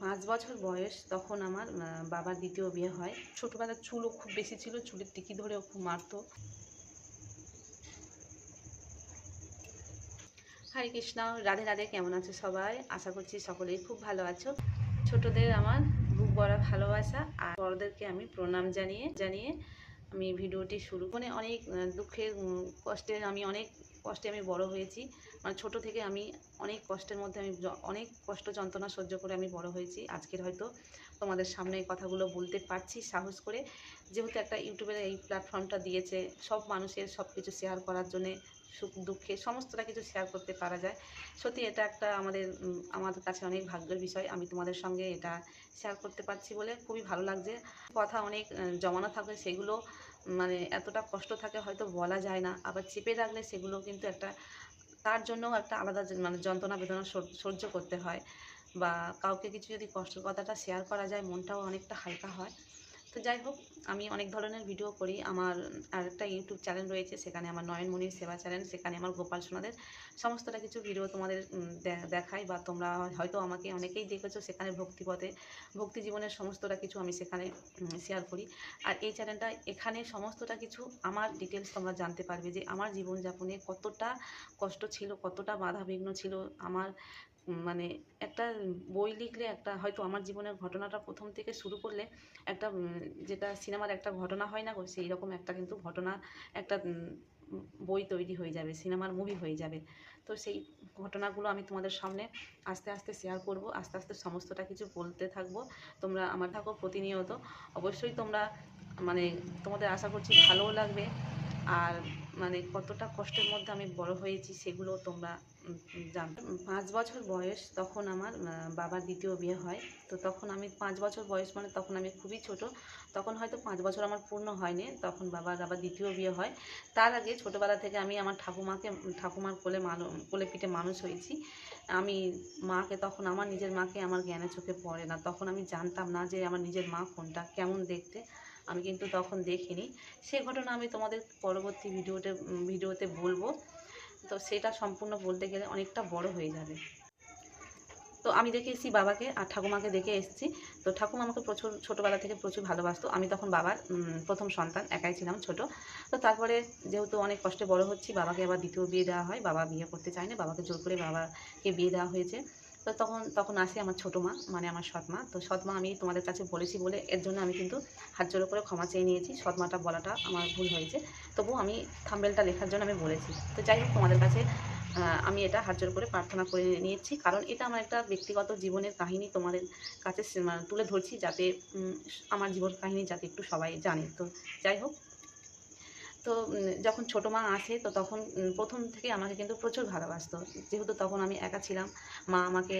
5 বছর বয়স তখন আমার বাবার দ্বিতীয় বিয়ে হয়। ছোটবেলার চুলও খুব বেশি ছিল, চুলের টিকি ধরেও খুব মারতো। হরে কৃষ্ণ, রাধে রাধে। কেমন আছো সবাই? আশা করছি সকলেই খুব ভালো আছো। ছোটদের আমার বুক ভরা ভালোবাসা, আর বড়দেরকে আমি প্রণাম জানিয়ে জানিয়ে আমি ভিডিওটি শুরু করে অনেক দুঃখের কষ্টে অনেক কষ্টে আমি বড় হয়েছি। মানে ছোট থেকে আমি অনেক কষ্টের মধ্যে অনেক কষ্ট যন্ত্রণা সহ্য করে আমি বড় হয়েছি। আজকের হয়তো তোমাদের সামনে এই কথাগুলো বলতে পারছি সাহস করে, যেহেতু একটা ইউটিউবের এই প্ল্যাটফর্মটা দিয়েছে সব মানুষের সব কিছু শেয়ার করার জন্যে, সুখ দুঃখে সমস্তটা কিছু শেয়ার করতে পারা যায়। সত্যি এটা একটা আমাদের কাছে অনেক ভাগ্যের বিষয়। আমি তোমাদের সঙ্গে এটা শেয়ার করতে পারছি বলে খুবই ভালো লাগছে। কথা অনেক জমানো থাকে, সেগুলো মানে এতটা কষ্ট থাকে হয়তো বলা যায় না। আবার চেপে রাখলে সেগুলো কিন্তু একটা তার জন্যও একটা আলাদা মানে যন্ত্রণা বেদনা সহ্য করতে হয়। বা কাউকে কিছু যদি কষ্টের কথাটা শেয়ার করা যায়, মনটাও অনেকটা হালকা হয়। তো যাই হোক, আমি অনেক ধরনের ভিডিও করি। আমার আরেকটা ইউটিউব চ্যানেল রয়েছে, সেখানে আমার নয়নমণির সেবা চ্যানেল, সেখানে আমার গোপাল সোনাদের সমস্তটা কিছু ভিডিও তোমাদের দেখাই। বা তোমরা হয়তো আমাকে অনেকেই দেখেছো সেখানে ভক্তিপথে ভক্তি জীবনের সমস্তটা কিছু আমি সেখানে শেয়ার করি। আর এই চ্যানেলটা, এখানে সমস্তটা কিছু আমার ডিটেলস তোমরা জানতে পারবে, যে আমার জীবনযাপনে কতটা কষ্ট ছিল, কতটা বাধা বিঘ্ন ছিল। আমার মানে একটা বই লিখলে একটা হয়তো আমার জীবনের ঘটনাটা প্রথম থেকে শুরু করলে একটা যেটা সিনেমার একটা ঘটনা হয় না গো, সেই রকম একটা কিন্তু ঘটনা, একটা বই তৈরি হয়ে যাবে, সিনেমার মুভি হয়ে যাবে। তো সেই ঘটনাগুলো আমি তোমাদের সামনে আস্তে আস্তে শেয়ার করব, আস্তে আস্তে সমস্তটা কিছু বলতে থাকবো। তোমরা আমার থাকো প্রতিনিয়ত। অবশ্যই তোমরা মানে তোমাদের আশা করছি ভালোও লাগবে। আর মানে কতটা কষ্টের মধ্যে আমি বড় হয়েছি সেগুলো তোমরা জানতে। 5 বছর বয়স তখন আমার বাবার দ্বিতীয় বিয়ে হয়। তো তখন আমি 5 বছর বয়স মানে তখন আমি খুবই ছোট। তখন হয়তো 5 বছর আমার পূর্ণ হয়নি, তখন বাবার আবার দ্বিতীয় বিয়ে হয়। তার আগে ছোটোবেলা থেকে আমি আমার ঠাকুমার কোলে পিঠে মানুষ হয়েছি। আমি মাকে তখন, আমার নিজের মাকে আমার জ্ঞানে চোখে পড়ে না। তখন আমি জানতাম না যে আমার নিজের মা কোনটা, কেমন দেখতে। আমি কিন্তু তখন দেখিনি। সে ঘটনা আমি তোমাদের পরবর্তী ভিডিওতে বলবো। তো সেটা সম্পূর্ণ বলতে গেলে অনেকটা বড় হয়ে যাবে। তো আমি দেখে এসেছি বাবাকে আর ঠাকুমাকে দেখে এসেছি। তো ঠাকুমা আমাকে প্রচুর ছোটোবেলা থেকে প্রচুর ভালোবাসতো। আমি তখন বাবার প্রথম সন্তান, একাই ছিলাম, ছোট। তো তারপরে যেহেতু অনেক কষ্টে বড় হচ্ছি, বাবাকে আবার দ্বিতীয় বিয়ে দেওয়া হয়। বাবা বিয়ে করতে চায় না, বাবাকে জোর করে বাবাকে বিয়ে দেওয়া হয়েছে। তো তখন আসে আমার ছোটো মা, মানে আমার সৎমা। তো সৎমা আমি তোমাদের কাছে বলেছি বলে এর জন্য আমি কিন্তু হাত জোড়ো করে ক্ষমা চেয়ে নিয়েছি। সৎমাটা বলাটা আমার ভুল হয়েছে, তবুও আমি থাম্বনেলটা লেখার জন্য আমি বলেছি। তো যাই হোক, তোমাদের কাছে আমি এটা হাত জোড় করে প্রার্থনা করে নিয়েছি, কারণ এটা আমার একটা ব্যক্তিগত জীবনের কাহিনী তোমাদের কাছে তুলে ধরছি, যাতে আমার জীবন কাহিনী যাতে একটু সবাই জানে। তো যাই হোক, তো যখন ছোটো মা আসে, তো তখন প্রথম থেকে আমাকে কিন্তু প্রচুর ভালোবাসতো। যেহেতু তখন আমি একা ছিলাম, মা আমাকে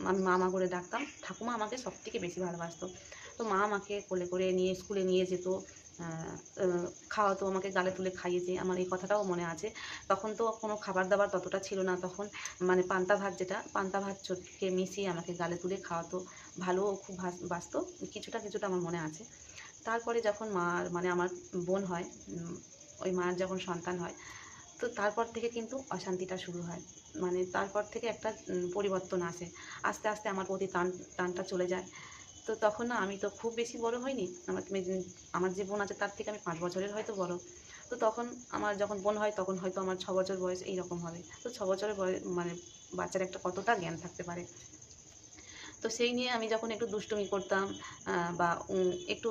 আমি মা করে ডাকতাম। ঠাকুমা আমাকে সবথেকে বেশি ভালোবাসতো। তো মা আমাকে কোলে করে নিয়ে স্কুলে নিয়ে যেত, খাওয়াতো, আমাকে গালে তুলে খাইয়েছে, আমার এই কথাটাও মনে আছে। তখন তো কোনো খাবার দাবার ততটা ছিল না, তখন মানে পান্তা ভাত চটকে মিশিয়ে আমাকে গালে তুলে খাওয়াতো। ভালোও খুব বাসতো। কিছুটা আমার মনে আছে। তারপরে যখন মানে আমার বোন হয়, ওই মার যখন সন্তান হয়, তো তারপর থেকে কিন্তু অশান্তিটা শুরু হয়। মানে তারপর থেকে একটা পরিবর্তন আসে। আস্তে আস্তে আমার প্রতি টানটা চলে যায়। তো তখন না, আমি তো খুব বেশি বড় হইনি। আমার যে বোন আছে তার থেকে আমি 5 বছরের হয়তো বড়। তো তখন আমার যখন বোন হয়, তখন হয়তো আমার 6 বছর বয়স এইরকম হবে। তো 6 বছরের বয়স মানে বাচ্চার একটা কতটা জ্ঞান থাকতে পারে। তো সেই নিয়ে আমি যখন একটু দুষ্টুমি করতাম, বা একটু,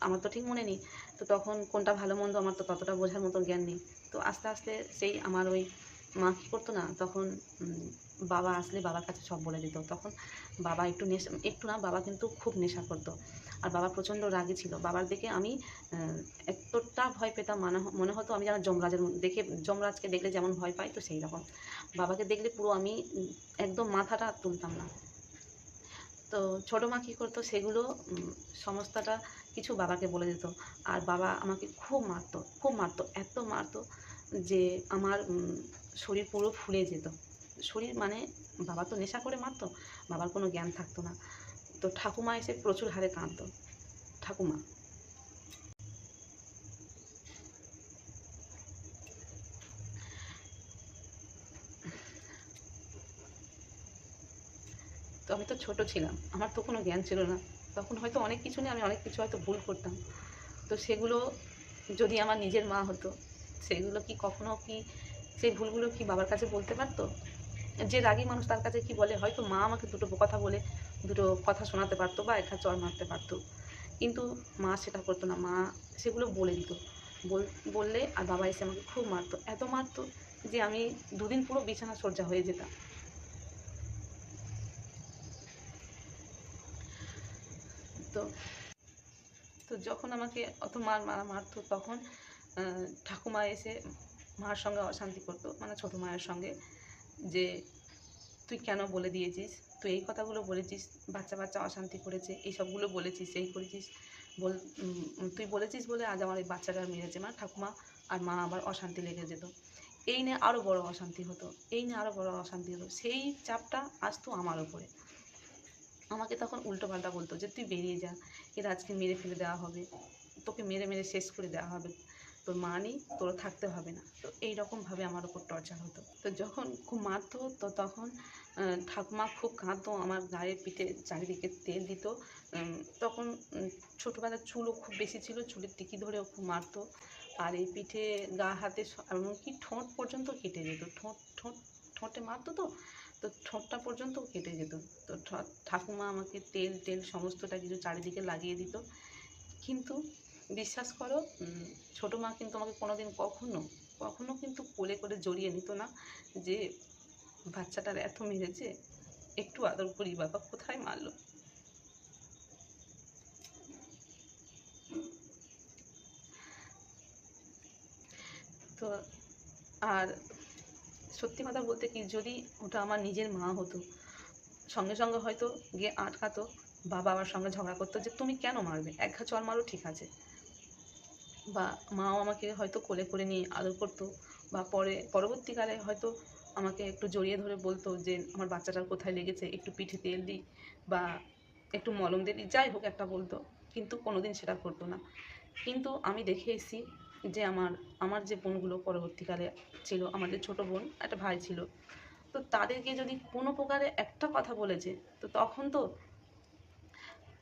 আমার তো ঠিক মনে নেই, তো তখন কোনটা ভালো মন্দ আমার তো ততটা বোঝার মতো জ্ঞান নেই। তো আস্তে আস্তে সেই আমার ওই মা কী করতো না, তখন বাবা আসলে বাবার কাছে সব বলে দিত। তখন বাবা একটু না, বাবা কিন্তু খুব নেশা করতো। আর বাবা প্রচণ্ড রাগী ছিল। বাবার দেখে আমি এতটা ভয় পেতাম, মনে হতো আমি যেন যমরাজকে দেখলে যেমন ভয় পাই, তো সেই রকম বাবাকে দেখলে পুরো আমি একদম মাথাটা তুলতাম না। তো ছোটো মা কী করতো, সেগুলো সমস্তটা কিছু বাবাকে বলে দিত। আর বাবা আমাকে খুব মারতো, এত মারতো যে আমার শরীর পুরো ফুলে যেত। শরীর মানে, বাবা তো নেশা করে মারতো, বাবার কোনো জ্ঞান থাকতো না। তো ঠাকুমা এসে প্রচুর হারে কাঁদতো, ঠাকুমা। তো আমি তো ছোট ছিলাম, আমার তো কোনো জ্ঞান ছিল না। তখন হয়তো অনেক কিছু নিয়ে আমি অনেক কিছু হয়তো ভুল করতাম। তো সেগুলো যদি আমার নিজের মা হতো, সেগুলো কি কখনো কি সেই ভুলগুলো কি বাবার কাছে বলতে পারতো? যে রাগী মানুষ তার কাছে কি বলে? হয়তো মা আমাকে দুটো কথা বলে দুটো কথা শোনাতে পারতো বা একটা চড় মারতে পারতো, কিন্তু মা সেটা করতো না। মা সেগুলো বলে দিত। বললে আর বাবা এসে আমাকে খুব মারতো, এত মারতো যে আমি দুদিন পুরো বিছানা সজ্জা হয়ে যেতাম। তো তো যখন আমাকে অত মারতো, তখন ঠাকুমা এসে মার সঙ্গে অশান্তি করতো, মানে ছোটো মায়ের সঙ্গে, যে তুই কেন বলে দিয়েছিস, তুই এই কথাগুলো বলেছিস, বাচ্চা বাচ্চা অশান্তি করেছে, এইসবগুলো বলেছিস, এই করেছিস, তুই বলেছিস বলে আজ আমার এই বাচ্চাটা মেরেছে। মানে ঠাকুমা আর মা আবার অশান্তি লেগে যেত। এই নিয়ে আরও বড় অশান্তি হতো, সেই চাপটা আসতো আমার ওপরে। আমাকে তখন উল্টো পাল্টা বলতো যে তুই বেরিয়ে যা, এরা আজকে মেরে ফেলে দেওয়া হবে, তোকে মেরে মেরে শেষ করে দেওয়া হবে, তোর মা নেই, তোর থাকতে হবে না। তো এইরকমভাবে আমার ওপর টর্চার হতো। তো যখন খুব মারতো, তো তখন ঠাকুমা খুব কাঁদতো, আমার গায়ে পিঠে চারিদিকে তেল দিত। তখন ছোটোবেলার চুলও খুব বেশি ছিল, চুলের টিকি ধরেও খুব মারতো। আর এই পিঠে গা হাতে এমনকি ঠোঁট পর্যন্ত কেটে যেত। ঠোঁটে মারতো, তো ঠোঁটটা পর্যন্ত কেটে যেত। তো ঠাকুমা আমাকে তেল সমস্তটা কিছু চারিদিকে লাগিয়ে দিত। কিন্তু বিশ্বাস করো, ছোটো মা কিন্তু আমাকে কোনোদিন কখনো কিন্তু কোলে করে জড়িয়ে নিত না, যে বাচ্চাটার এত মেরেছে, একটু আদর করি বাবা, কোথায় মারলো। তো আর সত্যি কথা বলতে কি, যদি ওটা আমার নিজের মা হতো, সঙ্গে সঙ্গে হয়তো গিয়ে আটকাতো বা বাবার সঙ্গে ঝগড়া করতো যে তুমি কেন মারবে, এক ঘা চড় মারো ঠিক আছে। বা মাও আমাকে হয়তো কোলে করে নিয়ে আদর করতো, বা পরবর্তীকালে হয়তো আমাকে একটু জড়িয়ে ধরে বলতো যে আমার বাচ্চাটার কোথায় লেগেছে, একটু পিঠে তেল দিই বা একটু মলম দিয়ে দিই, যাই হোক একটা বলতো। কিন্তু কোনোদিন সেটা করতো না। কিন্তু আমি দেখে এসেছি যে আমার যে বোনগুলো পরবর্তীকালে ছিল, আমার যে ছোটো বোন, একটা ভাই ছিল, তো তাদেরকে যদি কোনো প্রকারে একটা কথা বলেছে, তো তখন তো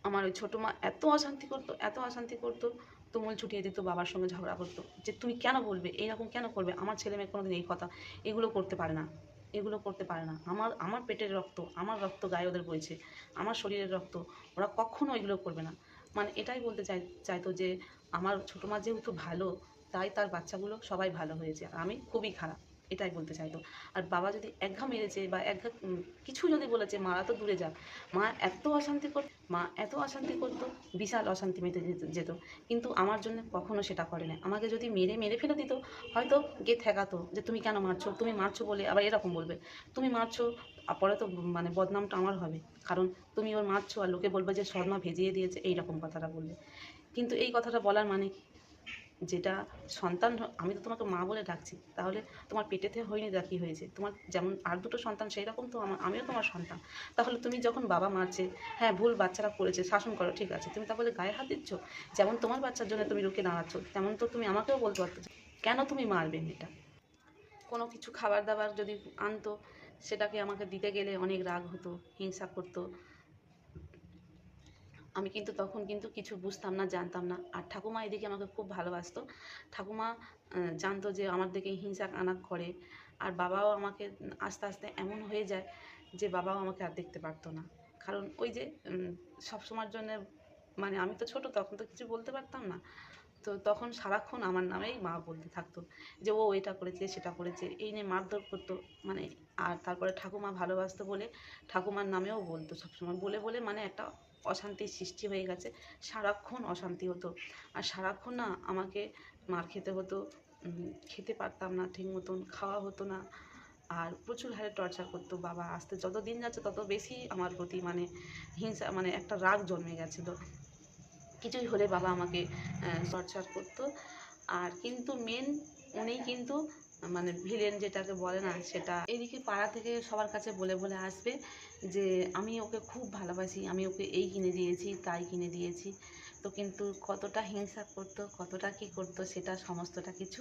আমার ওই ছোটো মা এত অশান্তি করতো, তুমুল ছুটিয়ে দিত, বাবার সঙ্গে ঝগড়া করতো যে তুমি কেন বলবে, এইরকম কেন করবে, আমার ছেলে মেয়ে কোনোদিন এই কথা এগুলো করতে পারে না, আমার পেটের রক্ত, আমার রক্ত গায়ে ওদের বইছে, আমার শরীরের রক্ত, ওরা কখনো এগুলো করবে না। মানে এটাই বলতে চাইতো যে আমার ছোটো মা যেহেতু ভালো, তাই তার বাচ্চাগুলো সবাই ভালো হয়েছে, আর আমি খুবই খারাপ, এটাই বলতে চাইতো। আর বাবা যদি একঘা মেরেছে বা একঘা কিছু যদি বলেছে, মারা তো দূরে যাক, মা এত অশান্তি করতো, বিশাল অশান্তি মেতে যেত। কিন্তু আমার জন্য কখনো সেটা করে না। আমাকে যদি মেরে ফেলে দিত, হয়তো গিয়ে ঠেকাতো যে তুমি কেন মারছো, তুমি মারছো বলে আবার এরকম বলবে, তুমি মারছো, পরে তো মানে বদনামটা আমার হবে, কারণ তুমি ওর মারছো আর লোকে বলবে যে শর্মা ভেজিয়ে দিয়েছে, এইরকম কথাটা বলবে। কিন্তু এই কথাটা বলার মানে যেটা সন্তান, আমি তো তোমাকে মা বলে ডাকছি, তাহলে তোমার পেটেতে হয়নি, তা কী হয়েছে, তোমার যেমন আর দুটো সন্তান সেই রকম তো আমিও তোমার সন্তান। তাহলে তুমি যখন বাবা মারছে, হ্যাঁ ভুল বাচ্চারা করেছে, শাসন করো ঠিক আছে, তুমি তাহলে গায়ে হাত দিচ্ছ, যেমন তোমার বাচ্চার জন্য তুমি রুখে দাঁড়াচ্ছ, তেমন তো তুমি আমাকেও বলতে পারতো কেন তুমি মারবে মেয়েটা। কোনো কিছু খাবার দাবার যদি আনতো, সেটাকে আমাকে দিতে গেলে অনেক রাগ হতো, হিংসা করতো। আমি কিন্তু তখন কিন্তু কিছু বুঝতাম না, জানতাম না। আর ঠাকুমা এদিকে আমাকে খুব ভালোবাসতো। ঠাকুমা জানতো যে আমার দিকে হিংসা আনা করে। আর বাবাও আমাকে আস্তে আস্তে এমন হয়ে যায় যে বাবাও আমাকে আর দেখতে পারতো না। কারণ ওই যে সবসময়ের জন্যে, মানে আমি তো ছোট, তখন তো কিছু বলতে পারতাম না। তো তখন সারাক্ষণ আমার নামেই মা বলতে থাকতো যে ও এটা করেছে, সেটা করেছে, এই নিয়ে মারধর করতো। মানে আর তারপরে ঠাকুমা ভালোবাসতো বলে ঠাকুমার নামেও বলতো সবসময়, বলে মানে একটা অশান্তির সৃষ্টি হয়ে গেছে। সারাক্ষণ অশান্তি হতো, আর সারাক্ষণ না আমাকে মার খেতে হতো, খেতে পারতাম না ঠিক মতন, খাওয়া হতো না। আর প্রচুর হারে টর্চার করতো বাবা। আস্তে যত দিন যাচ্ছে তত বেশি আমার প্রতি মানে হিংসা, মানে একটা রাগ জন্মে গেছিলো। কিছুই হলে বাবা আমাকে টর্চার করতো। আর কিন্তু মেন উনিই কিন্তু মানে ভিলেন যেটাকে বলে না, সেটা এদিকে পাড়া থেকে সবার কাছে বলে আসবে যে আমি ওকে খুব ভালোবাসি, আমি ওকে এই কিনে দিয়েছি, তাই কিনে দিয়েছি। তো কিন্তু কতটা হিংসা করতো, কতটা কী করতো, সেটা সমস্তটা কিছু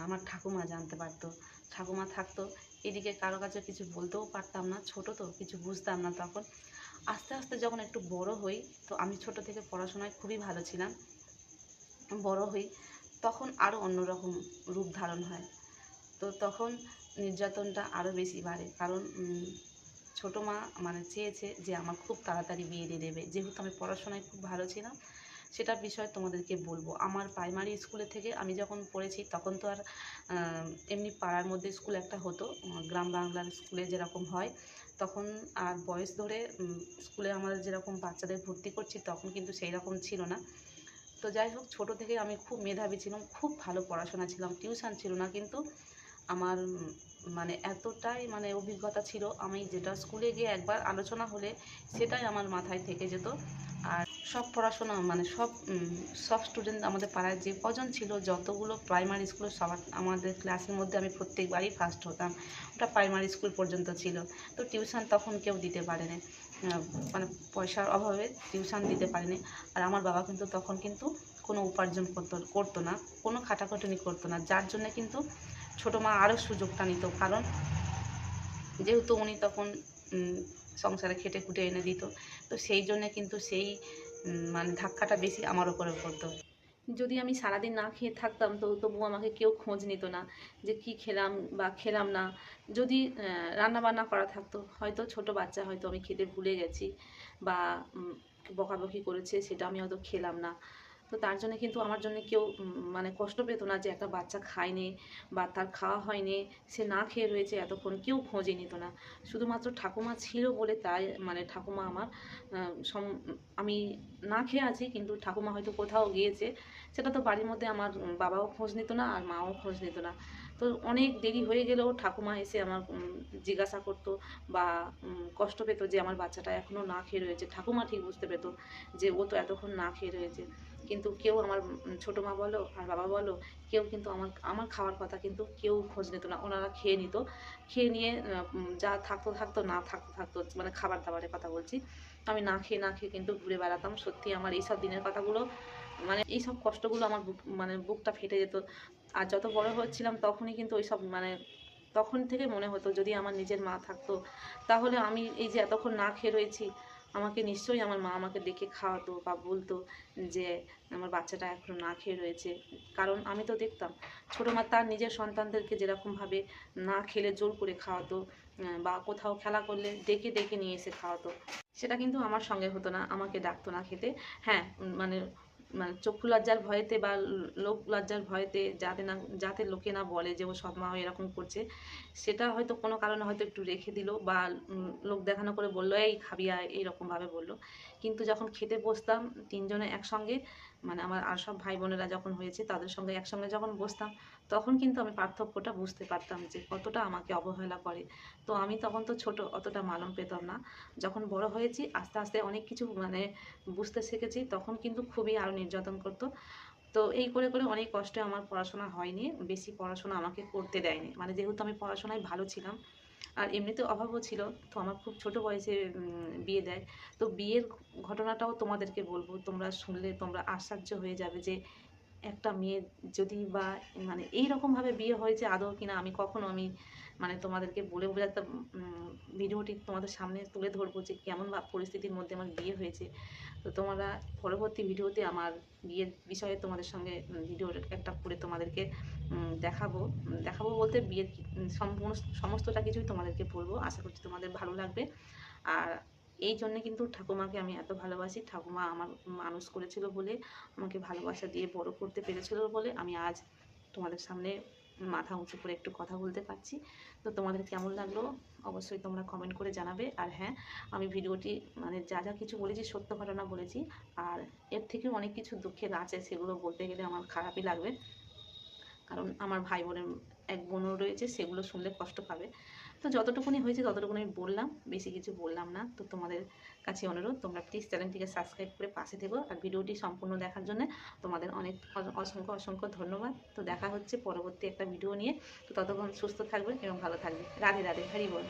আমার ঠাকুমা জানতে পারতো। ঠাকুমা থাকতো, এদিকে কারো কাছে কিছু বলতেও পারতাম না, ছোট তো কিছু বুঝতাম না তখন। আস্তে আস্তে যখন একটু বড় হই, তো আমি ছোট থেকে পড়াশোনায় খুবই ভালো ছিলাম। বড় হই তখন আরও অন্যরকম রূপ ধারণ হয়। তো তখন নির্যাতনটা আরও বেশি বাড়ে, কারণ ছোটো মা মানে চেয়েছে যে আমার খুব তাড়াতাড়ি বিয়ে দিয়ে দেবে, যেহেতু আমি পড়াশোনায় খুব ভালো ছিলাম। সেটার বিষয় তোমাদেরকে বলবো। আমার প্রাইমারি স্কুলে থেকে আমি যখন পড়েছি তখন তো আর এমনি পাড়ার মধ্যে স্কুল একটা হতো, গ্রাম বাংলার স্কুলে যেরকম হয় তখন। আর বয়স ধরে স্কুলে আমাদের যেরকম বাচ্চাদের ভর্তি করছি তখন কিন্তু সেই রকম ছিল না। তো যাই হোক, ছোটো থেকে আমি খুব মেধাবী ছিলাম, খুব ভালো পড়াশোনা ছিলাম, টিউশন ছিল না, কিন্তু আমার মানে এতটাই মানে অভিজ্ঞতা ছিল, আমি যেটা স্কুলে গিয়ে একবার আলোচনা হলে সেটাই আমার মাথায় থেকে যেত। আর সব পড়াশোনা মানে সব স্টুডেন্ট আমাদের পাড়ায় যে কজন ছিল, যতগুলো প্রাইমারি স্কুল, সবার আমাদের ক্লাসের মধ্যে আমি প্রত্যেকবারই ফার্স্ট হতাম। ওটা প্রাইমারি স্কুল পর্যন্ত ছিল। তো টিউশন তখন কেউ দিতে পারেনি, মানে পয়সার অভাবে টিউশন দিতে পারেনি। আর আমার বাবা কিন্তু তখন কিন্তু কোনো উপার্জন করতো না, কোনো খাটাখাটুনি করতো না, যার জন্য কিন্তু ছোটো মা আরও সুযোগটা নিত। কারণ যেহেতু উনি তখন সংসারে খেটে খুটে এনে দিত, তো সেই জন্যে কিন্তু সেই মানে ধাক্কাটা বেশি আমার ওপরে পড়তো। যদি আমি সারাদিন না খেয়ে থাকতাম তো তবু আমাকে কেউ খোঁজ নিত না যে কি খেলাম বা খেলাম না। যদি রান্না বান্না করা থাকতো, হয়তো ছোট বাচ্চা, হয়তো আমি খেতে ভুলে গেছি বা বকাবকি করেছে, সেটা আমি হয়তো খেলাম না। তো তার জন্য কিন্তু আমার জন্য কেউ মানে কষ্ট পেত না যে একটা বাচ্চা খায়নি বা তার খাওয়া হয়নি, সে না খেয়ে রয়েছে এতক্ষণ, কেউ খোঁজই নিত না। শুধুমাত্র ঠাকুমা ছিল বলে তাই মানে ঠাকুমা আমার আমি না খেয়ে আছি কিন্তু ঠাকুমা হয়তো কোথাও গিয়েছে, সেটা তো বাড়ির মধ্যে আমার বাবাও খোঁজ নিত না আর মাও খোঁজ নিত না। তো অনেক দেরি হয়ে গেলেও ঠাকুমা এসে আমার জিজ্ঞাসা করতো বা কষ্ট পেত যে আমার বাচ্চাটা এখনও না খেয়ে রয়েছে। ঠাকুমা ঠিক বুঝতে পেত যে ও তো এতক্ষণ না খেয়ে রয়েছে, কিন্তু কেউ আমার ছোটো মা বলো আর বাবা বলো, কেউ কিন্তু আমার খাওয়ার কথা কিন্তু কেউ খোঁজ নিত না। ওনারা খেয়ে নিত, খেয়ে নিয়ে যা থাকতো থাকতো, না থাকতো থাকতো, মানে খাবার দাবারের কথা বলছি। আমি না খেয়ে কিন্তু ঘুরে বেড়াতাম। সত্যি আমার এইসব দিনের কথাগুলো, মানে এইসব কষ্টগুলো আমার মানে বুকটা ফেটে যেত। আর যত বড় হচ্ছিলাম তখনই কিন্তু ওইসব মানে তখন থেকে মনে হতো যদি আমার নিজের মা থাকতো, তাহলে আমি এই যে এতক্ষণ না খেয়ে রয়েছি, আমাকে নিশ্চয়ই আমার মা আমাকে ডেকে খাওয়াতো বা বলতো যে আমার বাচ্চাটা এখনও না খেয়ে রয়েছে। কারণ আমি তো দেখতাম ছোটো মা তার নিজের সন্তানদেরকে যেরকমভাবে না খেলে জোর করে খাওয়াতো, বা কোথাও খেলা করলে ডেকে ডেকে নিয়ে এসে খাওয়াতো, সেটা কিন্তু আমার সঙ্গে হতো না, আমাকে ডাকতো না খেতে। হ্যাঁ, মানে মানে চক্ষু লজ্জার ভয়েতে বা লোক লজ্জার ভয়েতে, যাতে লোকে না বলে যে ও সৎমা হয়ে এরকম করছে, সেটা হয়তো কোনো কারণে হয়তো একটু রেখে দিল বা লোক দেখানো করে বললো এই খাবি আয়, এইরকমভাবে বললো। কিন্তু যখন খেতে বসতাম তিনজনে একসঙ্গে, মানে আমার আর সব ভাই বোনেরা যখন হয়েছে তাদের সঙ্গে একসঙ্গে যখন বসতাম, তখন কিন্তু আমি পার্থক্যটা বুঝতে পারতাম যে কতটা আমাকে অবহেলা করে। তো আমি তখন তো ছোট, অতটা মালুম পেতাম না। যখন বড় হয়েছি আস্তে আস্তে অনেক কিছু মানে বুঝতে শিখেছি, তখন কিন্তু খুবই আরও নির্যাতন করতো। তো এই করে করে অনেক কষ্টে আমার পড়াশোনা হয়নি, বেশি পড়াশোনা আমাকে করতে দেয়নি, মানে যেহেতু আমি পড়াশোনায় ভালো ছিলাম আর এমনিতে অভাবও ছিল, তো আমার খুব ছোট বয়সে বিয়ে দেয়। তো বিয়ের ঘটনাটাও তোমাদেরকে বলবো, তোমরা শুনলে তোমরা আশ্চর্য হয়ে যাবে যে একটা মেয়ে যদি বা মানে এইরকমভাবে বিয়ে হয়েছে আদৌ কিনা, আমি কখনো মানে তোমাদেরকে বলে বোঝাতে ভিডিওটি তোমাদের সামনে তুলে ধরবো যে কেমন বা পরিস্থিতির মধ্যে আমার বিয়ে হয়েছে। তো তোমরা পরবর্তী ভিডিওতে আমার বিয়ের বিষয়ে তোমাদের সঙ্গে ভিডিও একটা করে তোমাদেরকে দেখাবো। দেখাবো বলতে বিয়ের সম্পূর্ণ সমস্তটা কিছুই তোমাদেরকে বলবো। আশা করছি তোমাদের ভালো লাগবে। আর এই জন্যে কিন্তু ঠাকুমাকে আমি এত ভালোবাসি। ঠাকুমা আমার মানুষ করেছিল বলে, আমাকে ভালোবাসা দিয়ে বড় করতে পেরেছিল বলে আমি আজ তোমাদের সামনে মাথা উঁচু করে একটু কথা বলতে পারছি। তো তোমাদের কেমন লাগলো অবশ্যই তোমরা কমেন্ট করে জানাবে। আর হ্যাঁ, আমি ভিডিওটি মানে যা যা কিছু বলেছি সত্য ঘটনা বলেছি, আর এর থেকেও অনেক কিছু দুঃখের আছে, সেগুলো বলতে গেলে আমার খারাপই লাগবে, কারণ আমার ভাই বোনের এক বোনও রয়েছে, সেগুলো শুনলে কষ্ট পাবে। তো যতটুকুনি হয়েছে ততটুকুনি আমি বললাম, বেশি কিছু বললাম না। তো তোমাদের কাছে অনুরোধ, তোমরা প্লিজ চ্যানেলটিকে সাবস্ক্রাইব করে পাশে থেকো, আর ভিডিওটি সম্পূর্ণ দেখার জন্য তোমাদের অনেক অসংখ্য অসংখ্য ধন্যবাদ। তো দেখা হচ্ছে পরবর্তী একটা ভিডিও নিয়ে। তো ততক্ষণ সুস্থ থাকবেন এবং ভালো থাকবেন। রাধে রাধে, হরি বল।